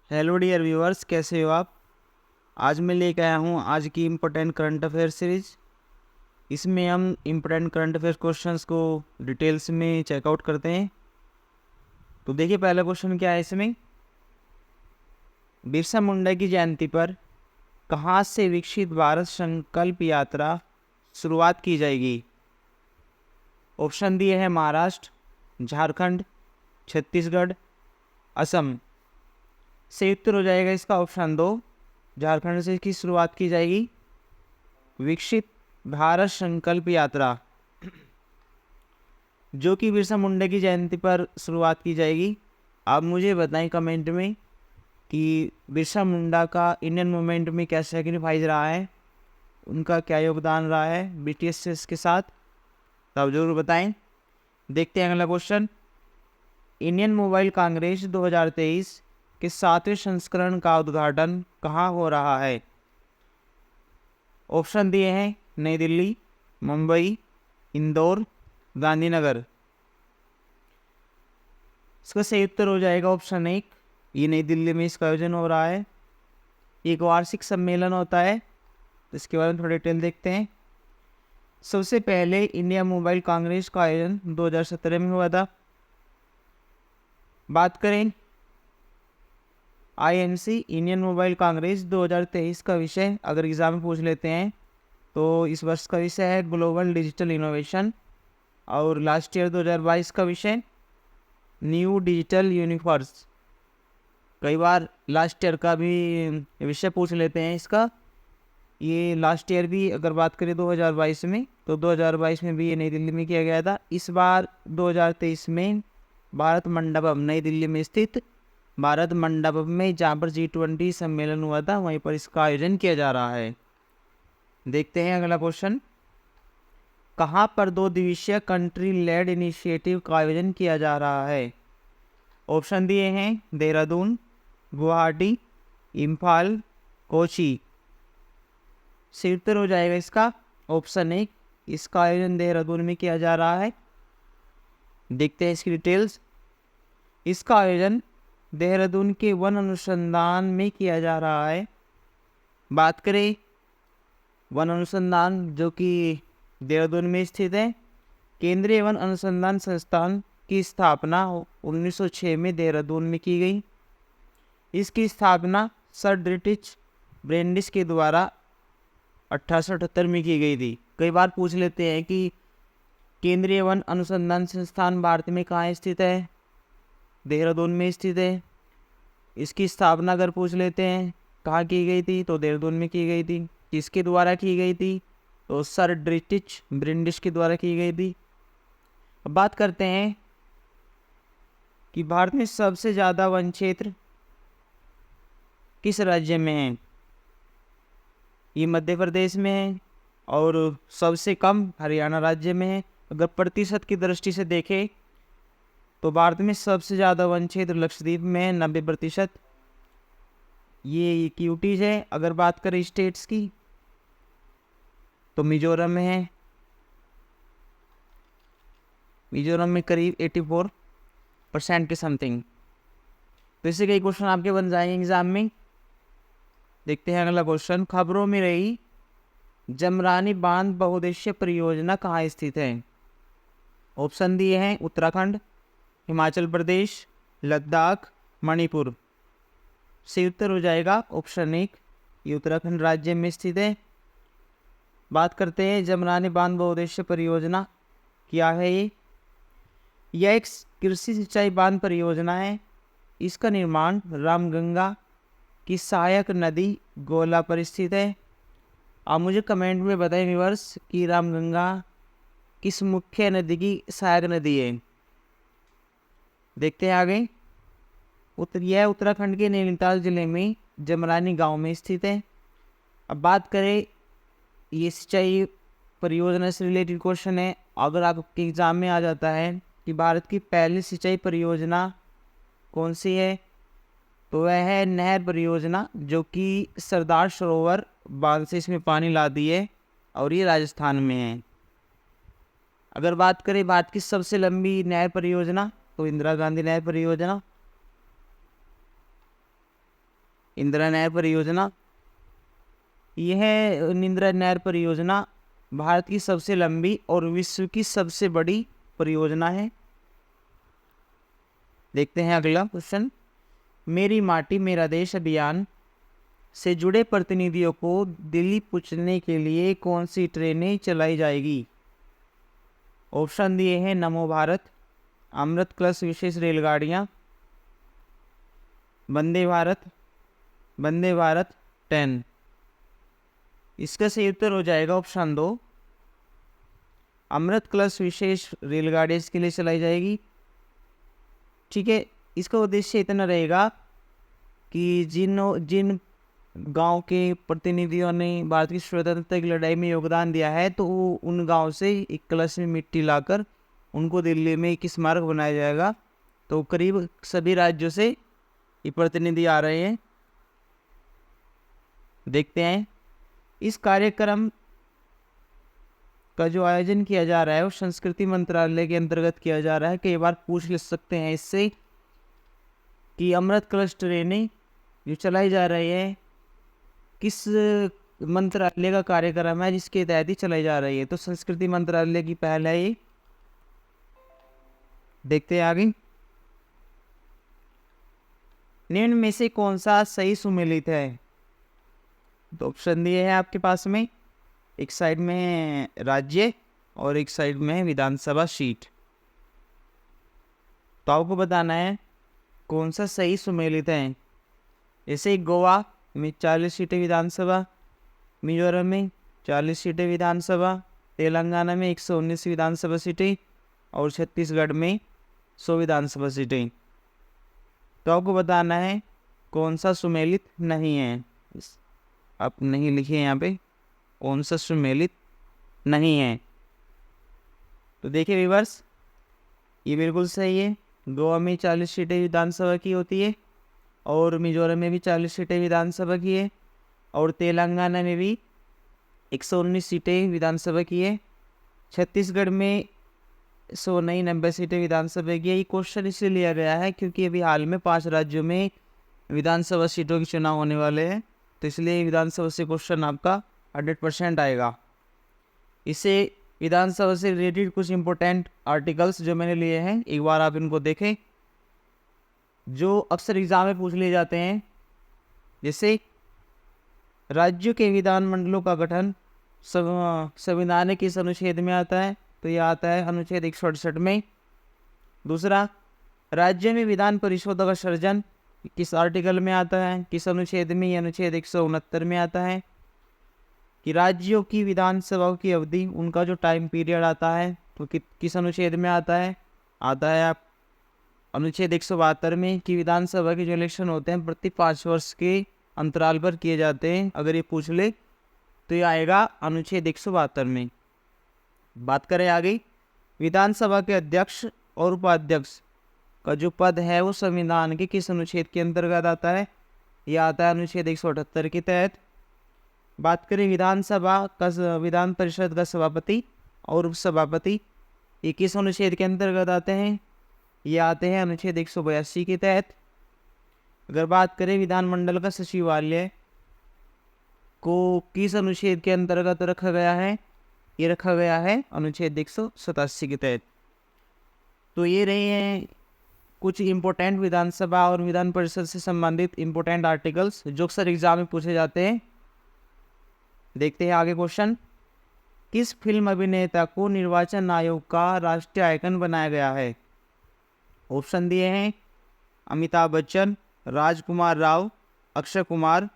Hello dear viewers, कैसे हो आप। आज मैं लेकर आया हूँ आज की इम्पोर्टेंट करंट अफेयर सीरीज। इसमें हम इम्पोर्टेंट करंट अफेयर क्वेश्चंस को डिटेल्स में चेकआउट करते हैं। तो देखिए, पहला क्वेश्चन क्या है इसमें। बिरसा मुंडा की जयंती पर कहाँ से विकसित भारत संकल्प यात्रा शुरुआत की जाएगी। ऑप्शन दिए हैं महाराष्ट्र, झारखंड, छत्तीसगढ़, असम। सही उत्तर हो जाएगा इसका ऑप्शन 2, झारखंड से इसकी शुरुआत की जाएगी विकसित भारत संकल्प यात्रा, जो कि बिरसा मुंडा की जयंती पर शुरुआत की जाएगी। आप मुझे बताएं कमेंट में कि बिरसा मुंडा का इंडियन मूवमेंट में क्या सेक्रीफाइस रहा है, उनका क्या योगदान रहा है बीटीएस के साथ, तो आप जरूर बताएं। देखते हैं अगला क्वेश्चन। इंडियन मोबाइल कांग्रेस 2023 के 7वें संस्करण का उद्घाटन कहाँ हो रहा है। ऑप्शन दिए हैं नई दिल्ली, मुंबई, इंदौर, गांधीनगर। इसका सही उत्तर हो जाएगा ऑप्शन 1, ये नई दिल्ली में इसका आयोजन हो रहा है। एक वार्षिक सम्मेलन होता है, तो इसके बारे में थोड़ा डिटेल देखते हैं। सबसे पहले इंडिया मोबाइल कांग्रेस का आयोजन 2017 में हुआ था। बात करें आईएमसी इंडियन मोबाइल कांग्रेस 2023 का विषय अगर एग्जाम में पूछ लेते हैं तो इस वर्ष का विषय है ग्लोबल डिजिटल इनोवेशन, और लास्ट ईयर 2022 का विषय न्यू डिजिटल यूनिवर्स। कई बार लास्ट ईयर का भी विषय पूछ लेते हैं इसका। ये लास्ट ईयर भी अगर बात करें 2022 में, तो 2022 में भी ये नई दिल्ली में किया गया था। इस बार 2023 में भारत मंडपम, नई दिल्ली में स्थित भारत मंडपम में, जहाँ पर G20 सम्मेलन हुआ था, वहीं पर इसका आयोजन किया जा रहा है। देखते हैं अगला क्वेश्चन। कहाँ पर 2 दिवसीय कंट्री लेड इनिशिएटिव का आयोजन किया जा रहा है। ऑप्शन दिए हैं देहरादून, गुवाहाटी, इम्फाल, कोची। सही उत्तर हो जाएगा इसका ऑप्शन 1, इसका आयोजन देहरादून में किया जा रहा है। देखते हैं इसकी डिटेल्स। इसका आयोजन देहरादून के वन अनुसंधान में किया जा रहा है। बात करें वन अनुसंधान जो कि देहरादून में स्थित है, केंद्रीय वन अनुसंधान संस्थान की स्थापना 1906 में देहरादून में की गई। इसकी स्थापना सर ब्रिटिश ब्रेंडिस के द्वारा 1878 में की गई थी। कई बार पूछ लेते हैं कि केंद्रीय वन अनुसंधान संस्थान भारत में कहाँ स्थित है, देहरादून में स्थित है। इसकी स्थापना अगर पूछ लेते हैं कहाँ की गई थी, तो देहरादून में की गई थी। किसके द्वारा की गई थी, तो सर ब्रिटिश ब्रिंडिश के द्वारा की गई थी। अब बात करते हैं कि भारत में सबसे ज़्यादा वन क्षेत्र किस राज्य में है। ये मध्य प्रदेश में है और सबसे कम हरियाणा राज्य में है। अगर प्रतिशत की दृष्टि से देखें तो भारत में सबसे ज़्यादा वन क्षेत्र लक्षद्वीप में है, 90%। ये यूटीज है। अगर बात करें स्टेट्स की तो मिजोरम में है, मिजोरम में करीब 84% के समथिंग। तो इससे कई क्वेश्चन आपके बन जाएंगे एग्जाम में। देखते हैं अगला क्वेश्चन। खबरों में रही जमरानी बांध बहुउद्देश्य परियोजना कहाँ स्थित है। ऑप्शन दिए हैं उत्तराखंड, हिमाचल प्रदेश, लद्दाख, मणिपुर। सही उत्तर हो जाएगा ऑप्शन 1, ये उत्तराखंड राज्य में स्थित है। बात करते हैं जमरानी बांध बहुउद्देश्य परियोजना क्या है। यह एक कृषि सिंचाई बांध परियोजना है। इसका निर्माण रामगंगा की सहायक नदी गोला पर स्थित है। आप मुझे कमेंट में बताएं व्यूअर्स कि रामगंगा किस मुख्य नदी की सहायक नदी है। देखते हैं आगे। यह उत्तराखंड के नैनीताल जिले में जमरानी गांव में स्थित है। अब बात करें, ये सिंचाई परियोजना से रिलेटेड क्वेश्चन है। अगर आपके एग्जाम में आ जाता है कि भारत की पहली सिंचाई परियोजना कौन सी है, तो वह है नहर परियोजना, जो कि सरदार सरोवर बांध से इसमें पानी ला दी है और ये राजस्थान में है। अगर बात करें भारत की सबसे लंबी नहर परियोजना, तो इंदिरा गांधी नहर परियोजना। इंदिरा नहर परियोजना। यह इंदिरा नहर परियोजना भारत की सबसे लंबी और विश्व की सबसे बड़ी परियोजना है। देखते हैं अगला क्वेश्चन। मेरी माटी मेरा देश अभियान से जुड़े प्रतिनिधियों को दिल्ली पहुंचने के लिए कौन सी ट्रेनें चलाई जाएगी? ऑप्शन दिए हैं नमो भारत, अमृत कलश विशेष रेलगाड़ियाँ, वंदे भारत 10। इसका सही उत्तर हो जाएगा ऑप्शन 2, अमृत कलश विशेष रेलगाड़ी इसके लिए चलाई जाएगी। ठीक है, इसका उद्देश्य इतना रहेगा कि जिन गांव के प्रतिनिधियों ने भारत की स्वतंत्रता की लड़ाई में योगदान दिया है, तो उन गांव से एक कलश में मिट्टी लाकर उनको दिल्ली में एक स्मारक बनाया जाएगा। तो करीब सभी राज्यों से ये प्रतिनिधि आ रहे हैं। देखते हैं इस कार्यक्रम का जो आयोजन किया जा रहा है वो संस्कृति मंत्रालय के अंतर्गत किया जा रहा है। कई बार पूछ ले सकते हैं इससे कि अमृत कलश ट्रेनें जो चलाई जा रही है किस मंत्रालय का कार्यक्रम है जिसके तहत ही चलाई जा रही है? तो संस्कृति मंत्रालय की पहल है ये। देखते हैं आगे। निम्न में से कौन सा सही सुमेलित है? तो ऑप्शन दिए हैं आपके पास में, एक साइड में है राज्य और एक साइड में है विधानसभा सीट। तो आपको बताना है कौन सा सही सुमेलित है। जैसे गोवा में 40 सीटें विधानसभा, मिजोरम में 40 सीटें विधानसभा, तेलंगाना में 119 विधानसभा सीटें और छत्तीसगढ़ में 100 विधानसभा सीटें। तो आपको बताना है कौन सा सुमेलित नहीं है। आप नहीं लिखिए यहाँ पे कौन सा सुमेलित नहीं है। तो देखिए व्यूअर्स, ये बिल्कुल सही है। गोवा में 40 सीटें विधानसभा की होती है और मिजोरम में भी 40 सीटें विधानसभा की है और तेलंगाना में भी 119 सीटें विधानसभा की है। छत्तीसगढ़ में 100 नहीं 90 सीटें विधानसभा की है। ये क्वेश्चन इसलिए लिया गया है क्योंकि अभी हाल में 5 राज्यों में विधानसभा सीटों के चुनाव होने वाले हैं, तो इसलिए विधानसभा से क्वेश्चन आपका 100% आएगा। इससे विधानसभा से रिलेटेड कुछ इंपॉर्टेंट आर्टिकल्स जो मैंने लिए हैं एक बार आप इनको देखें, जो अक्सर एग्जाम में पूछ लिए जाते हैं। जैसे राज्यों के विधानमंडलों का गठन संविधान के किस अनुच्छेद में आता है? तो यह आता है अनुच्छेद 168 में। दूसरा, राज्य में विधान परिषदों का सृजन किस आर्टिकल में आता है, किस अनुच्छेद में? यह अनुच्छेद 169 में आता है। कि राज्यों की विधानसभा की अवधि, उनका जो टाइम पीरियड आता है, तो किस अनुच्छेद में आता है? आता है आप अनुच्छेद 172 में। कि विधानसभा के जो इलेक्शन होते हैं प्रति 5 वर्ष के अंतराल पर किए जाते हैं। अगर ये पूछ ले तो ये आएगा अनुच्छेद 172 में। बात करें आगे, विधानसभा के अध्यक्ष और उपाध्यक्ष का जो पद है वो संविधान के किस अनुच्छेद के अंतर्गत आता है? यह आता है अनुच्छेद 178 के तहत। बात करें विधानसभा का, विधान परिषद का सभापति और उपसभापति, ये किस अनुच्छेद के अंतर्गत आते हैं? ये आते हैं अनुच्छेद 182 के तहत। अगर बात करें विधानमंडल का सचिवालय को किस अनुच्छेद के अंतर्गत रखा गया है? ये रखा गया है अनुच्छेद 187 के तहत। तो ये रहे हैं कुछ इम्पोर्टेंट विधानसभा और विधान परिषद से संबंधित इम्पोर्टेंट आर्टिकल्स जो अक्सर एग्जाम में पूछे जाते हैं। देखते हैं आगे क्वेश्चन। किस फिल्म अभिनेता को निर्वाचन आयोग का राष्ट्रीय आइकन बनाया गया है? ऑप्शन दिए हैं अमिताभ बच्चन, राजकुमार राव, अक्षय कुमार,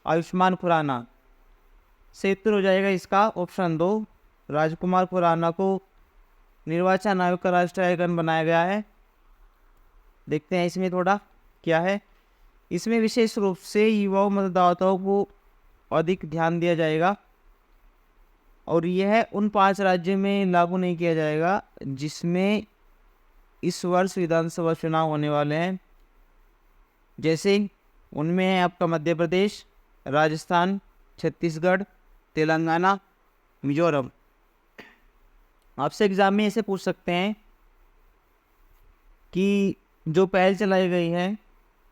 आयुष्मान खुराना। सही उत्तर हो जाएगा इसका ऑप्शन 2, राजकुमार खुराना को निर्वाचन आयोग का राष्ट्रीय आइकन बनाया गया है। देखते हैं इसमें थोड़ा क्या है। इसमें विशेष रूप से युवा मतदाताओं को अधिक ध्यान दिया जाएगा और यह उन 5 राज्यों में लागू नहीं किया जाएगा जिसमें इस वर्ष विधानसभा चुनाव होने वाले हैं। जैसे उनमें है आपका मध्य प्रदेश, राजस्थान, छत्तीसगढ़, तेलंगाना, मिजोरम। आपसे एग्जाम में ऐसे पूछ सकते हैं कि जो पहल चलाई गई है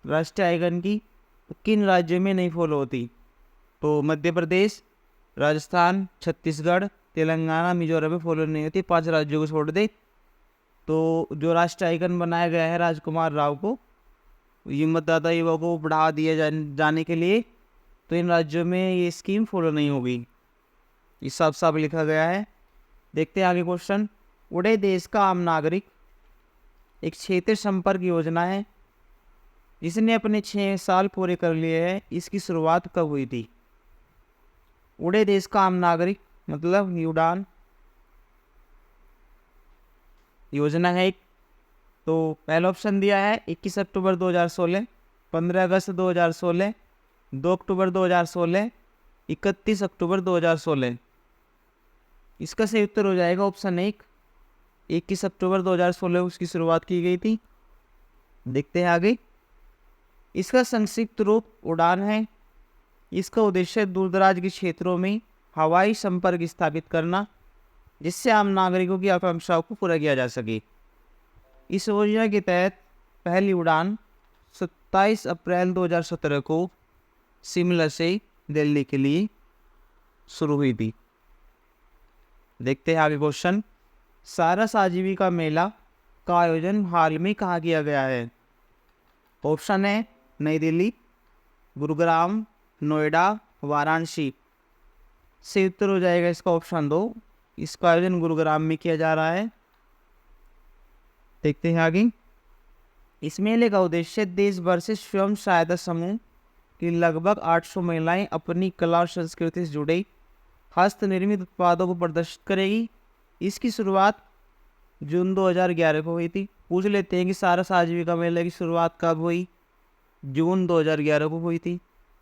राष्ट्रीय आइकन की, तो किन राज्यों में नहीं फॉलो होती? तो मध्य प्रदेश, राजस्थान, छत्तीसगढ़, तेलंगाना, मिजोरम में फॉलो नहीं होती। 5 राज्यों को छोड़ दे। तो जो राष्ट्रीय आइकन बनाया गया है राजकुमार राव को, ये मतदाता युवा को बढ़ावा दिए जाने के लिए, तो इन राज्यों में ये स्कीम फॉलो नहीं होगी। ये साफ साफ लिखा गया है। देखते हैं आगे क्वेश्चन। उड़े देश का आम नागरिक एक क्षेत्रीय संपर्क योजना है जिसने अपने 6 साल पूरे कर लिए हैं। इसकी शुरुआत कब हुई थी? उड़े देश का आम नागरिक मतलब उड़ान योजना है एक। तो पहला ऑप्शन दिया है 21 अक्टूबर 2016, 15 अगस्त 2016, 2 अक्टूबर 2016, 31 अक्टूबर 2016। इसका सही उत्तर हो जाएगा ऑप्शन 1, 21 अक्टूबर 2016 उसकी शुरुआत की गई थी। देखते हैं आगे। इसका संक्षिप्त रूप उड़ान है। इसका उद्देश्य दूरदराज के क्षेत्रों में हवाई संपर्क स्थापित करना, जिससे आम नागरिकों की आकांक्षाओं को पूरा किया जा सके। इस योजना के तहत पहली उड़ान 27 अप्रैल 2017 को शिमला से दिल्ली के लिए शुरू हुई थी। देखते हैं आगे क्वेश्चन। सारस आजीविका मेला का आयोजन हाल में कहाँ किया गया है? ऑप्शन है नई दिल्ली, गुरुग्राम, नोएडा, वाराणसी। से उत्तर हो जाएगा इसका ऑप्शन 2। इसका आयोजन गुरुग्राम में किया जा रहा है। देखते हैं आगे। इस मेले का उद्देश्य देश भर से स्वयं सहायता समूह की लगभग 800 महिलाएं अपनी कला और संस्कृति से जुड़े हस्त निर्मित उत्पादों को प्रदर्शित करेगी। इसकी शुरुआत जून 2011 को हुई थी। पूछ लेते हैं कि सारस आजीविका मेले की शुरुआत कब हुई? जून 2011 को हुई थी।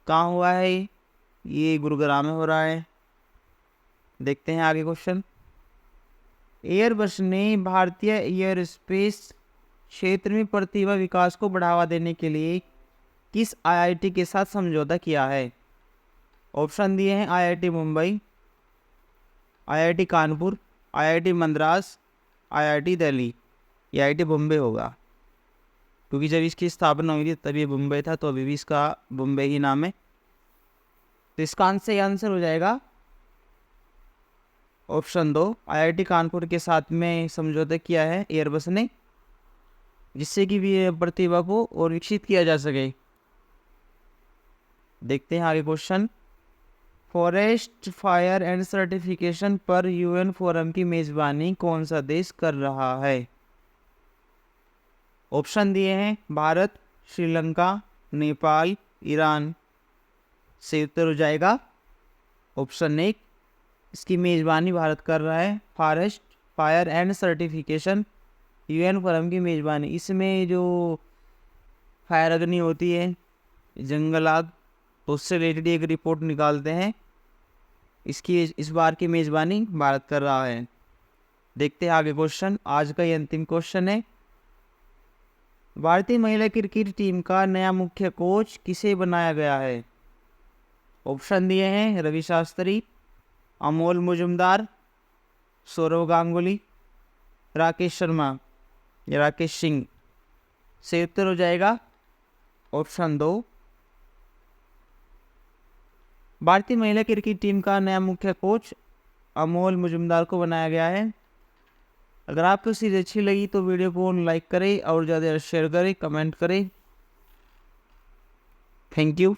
कहाँ हुआ है ये गुरुग्राम में हो रहा है। देखते हैं आगे क्वेश्चन। एयरबस ने भारतीय एयरस्पेस क्षेत्र में प्रतिभा विकास को बढ़ावा देने के लिए किस आईआईटी के साथ समझौता किया है? ऑप्शन दिए हैं IIT Mumbai, IIT Kanpur, IIT Madras, IIT Delhi. ये आईआईटी बम्बई होगा, क्योंकि जब इसकी स्थापना हुई थी तब ये मुंबई था, तो अभी भी इसका मुंबई ही नाम है। तो इसका आंसर हो जाएगा ऑप्शन 2, आईआईटी कानपुर के साथ में समझौता किया है एयरबस ने, जिससे कि भी प्रतिभा को और विकसित किया जा सके। देखते हैं आगे question. Forest fire and certification पर यूएन फोरम की मेजबानी कौन सा देश कर रहा है? ऑप्शन दिए हैं भारत, श्रीलंका, नेपाल, ईरान। से उत्तर हो जाएगा ऑप्शन 1। इसकी मेजबानी भारत कर रहा है। Forest fire and certification UN forum की मेजबानी। इसमें जो फायर अग्नि होती है, जंगल आग, तो उससे रिलेटेड एक रिपोर्ट निकालते हैं। इसकी इस बार की मेजबानी भारत कर रहा है। देखते हैं आगे क्वेश्चन। आज का ये अंतिम क्वेश्चन है। भारतीय महिला क्रिकेट टीम का नया मुख्य कोच किसे बनाया गया है? ऑप्शन दिए हैं रवि शास्त्री, अमोल मुजुमदार, सौरव गांगुली, राकेश शर्मा या राकेश सिंह। से उत्तर हो जाएगा ऑप्शन 2। भारतीय महिला क्रिकेट टीम का नया मुख्य कोच अमोल मुजुमदार को बनाया गया है। अगर आपको सीरीज अच्छी लगी तो वीडियो को लाइक करें और ज़्यादा शेयर करें, कमेंट करें। Thank you.